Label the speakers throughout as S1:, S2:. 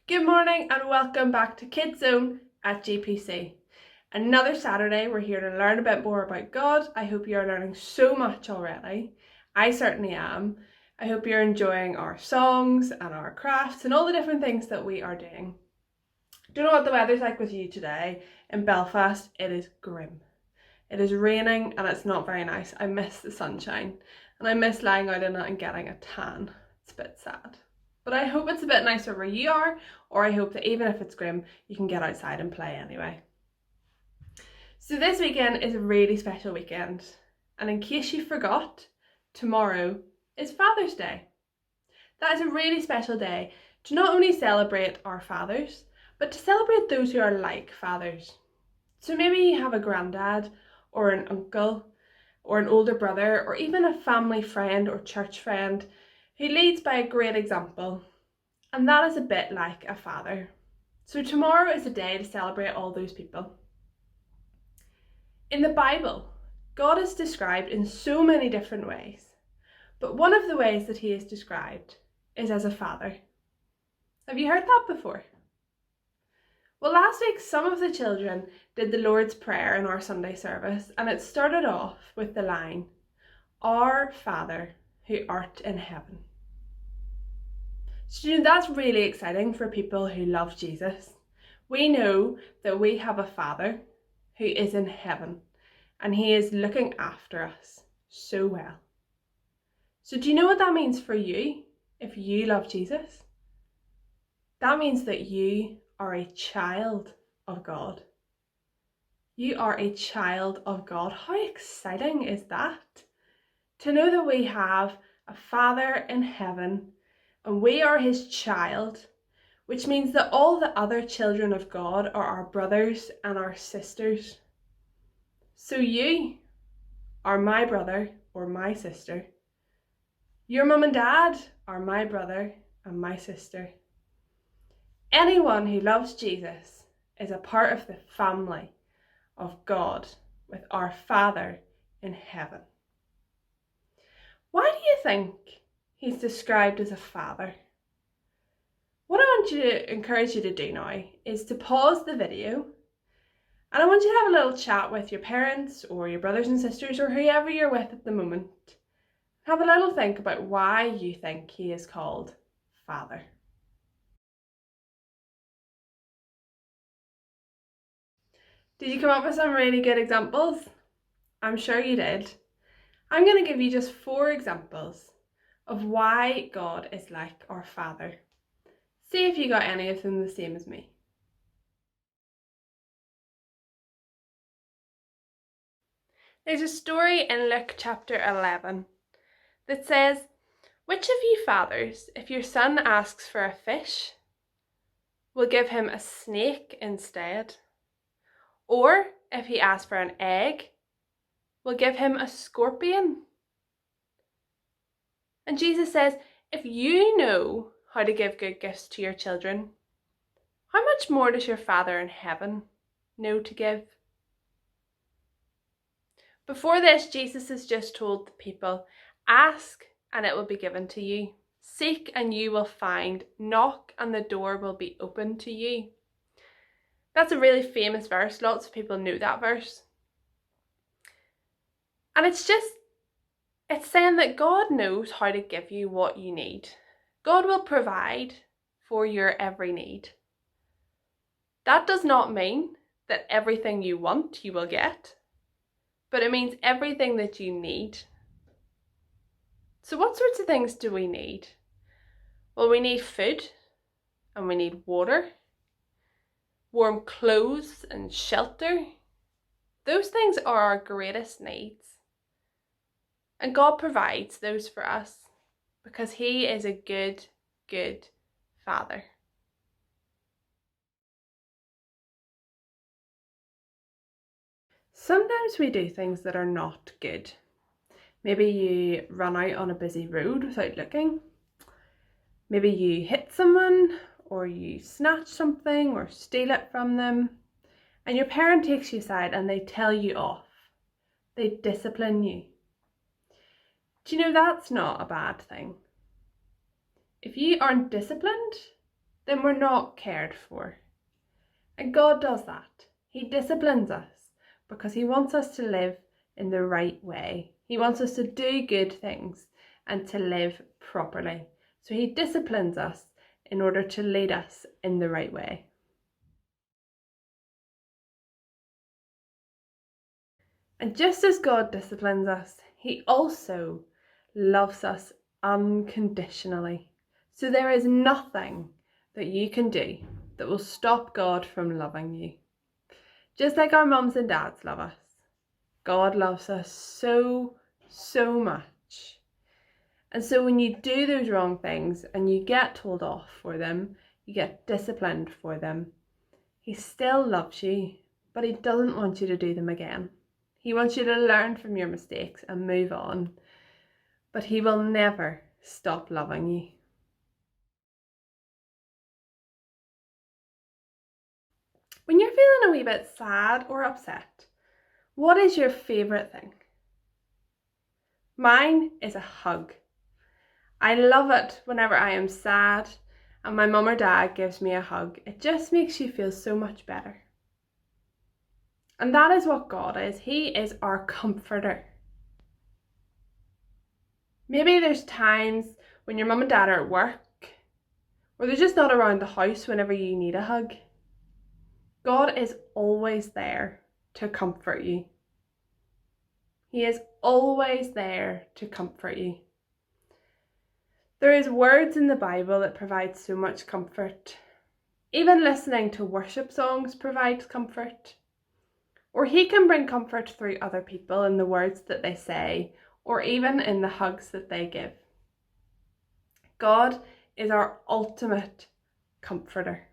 S1: Good morning and welcome back to Kidzone at GPC. Another Saturday, we're here to learn a bit more about God. I hope you are learning so much already. I certainly am. I hope you're enjoying our songs and our crafts and all the different things that we are doing. Don't know what the weather's like with you today. In Belfast, it is grim. It is raining and it's not very nice. I miss the sunshine and I miss lying out in it and getting a tan. It's a bit sad. But I hope it's a bit nicer where you are, or I hope that even if it's grim, you can get outside and play anyway. So this weekend is a really special weekend. And in case you forgot, tomorrow is Father's Day. That is a really special day to not only celebrate our fathers, but to celebrate those who are like fathers. So maybe you have a granddad or an uncle or an older brother or even a family friend or church friend who leads by a great example, and that is a bit like a father. So tomorrow is a day to celebrate all those people. In the Bible, God is described in so many different ways, but one of the ways that he is described is as a father. Have you heard that before? Well, last week some of the children did the Lord's Prayer in our Sunday service, and it started off with the line, "Our Father who art in heaven." So that's really exciting for people who love Jesus. We know that we have a Father who is in heaven and he is looking after us so well. So do you know what that means for you if you love Jesus? That means that you are a child of God. You are a child of God. How exciting is that? To know that we have a Father in heaven and we are his child, which means that all the other children of God are our brothers and our sisters. So you are my brother or my sister. Your mum and dad are my brother and my sister. Anyone who loves Jesus is a part of the family of God with our Father in heaven. Why do you think he's described as a father? What I want to encourage you to do now is to pause the video, and I want you to have a little chat with your parents or your brothers and sisters or whoever you're with at the moment. Have a little think about why you think he is called Father. Did you come up with some really good examples? I'm sure you did. I'm going to give you just 4 examples of why God is like our Father. See if you got any of them the same as me. There's a story in Luke chapter 11 that says, "Which of you fathers, if your son asks for a fish, will give him a snake instead? Or if he asks for an egg, will give him a scorpion?" And Jesus says, if you know how to give good gifts to your children, how much more does your Father in heaven know to give? Before this, Jesus has just told the people, ask and it will be given to you. Seek and you will find. Knock and the door will be opened to you. That's a really famous verse. Lots of people know that verse. And it's saying that God knows how to give you what you need. God will provide for your every need. That does not mean that everything you want you will get, but it means everything that you need. So what sorts of things do we need? Well, we need food and we need water, warm clothes and shelter. Those things are our greatest needs. And God provides those for us because he is a good, good Father. Sometimes we do things that are not good. Maybe you run out on a busy road without looking. Maybe you hit someone or you snatch something or steal it from them. And your parent takes you aside and they tell you off. They discipline you. Do you know that's not a bad thing? If you aren't disciplined, then we're not cared for. And God does that. He disciplines us because he wants us to live in the right way. He wants us to do good things and to live properly. So he disciplines us in order to lead us in the right way. And just as God disciplines us, he also loves us unconditionally. So there is nothing that you can do that will stop God from loving you. Just like our mums and dads love us, God loves us so, so much. And so when you do those wrong things and you get told off for them, you get disciplined for them, he still loves you, but he doesn't want you to do them again. He wants you to learn from your mistakes and move on, but he will never stop loving you. When you're feeling a wee bit sad or upset, what is your favourite thing? Mine is a hug. I love it whenever I am sad and my mum or dad gives me a hug. It just makes you feel so much better. And that is what God is. He is our comforter. Maybe there's times when your mum and dad are at work or they're just not around the house whenever you need a hug. God is always there to comfort you. He is always there to comfort you. There is words in the Bible that provide so much comfort. Even listening to worship songs provides comfort. Or he can bring comfort through other people in the words that they say, or even in the hugs that they give. God is our ultimate comforter.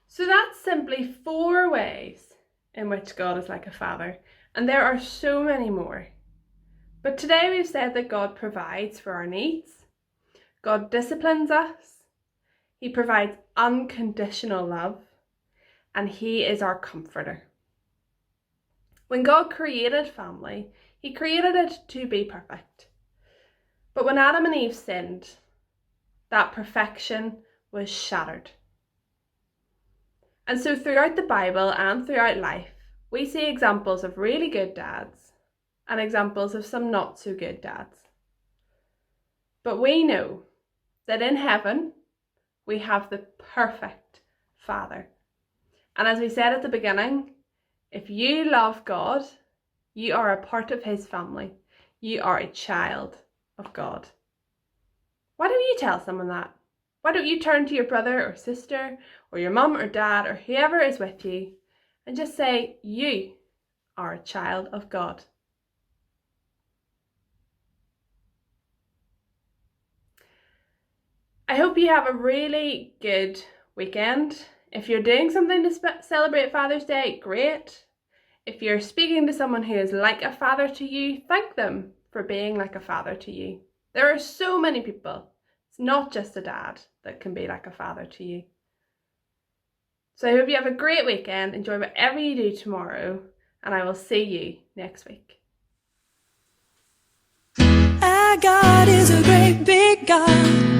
S1: So that's simply 4 ways in which God is like a father, and there are so many more. But today we've said that God provides for our needs, God disciplines us, he provides unconditional love, and he is our comforter. When God created family, he created it to be perfect. But when Adam and Eve sinned, that perfection was shattered. And so throughout the Bible and throughout life, we see examples of really good dads and examples of some not so good dads. But we know that in heaven, we have the perfect Father. And as we said at the beginning, if you love God, you are a part of his family. You are a child of God. Why don't you tell someone that? Why don't you turn to your brother or sister or your mum or dad or whoever is with you and just say, you are a child of God. I hope you have a really good weekend. If you're doing something to celebrate Father's Day, great. If you're speaking to someone who is like a father to you, thank them for being like a father to you. There are so many people. It's not just a dad that can be like a father to you. So I hope you have a great weekend. Enjoy whatever you do tomorrow, and I will see you next week.
S2: Our God is a great big God.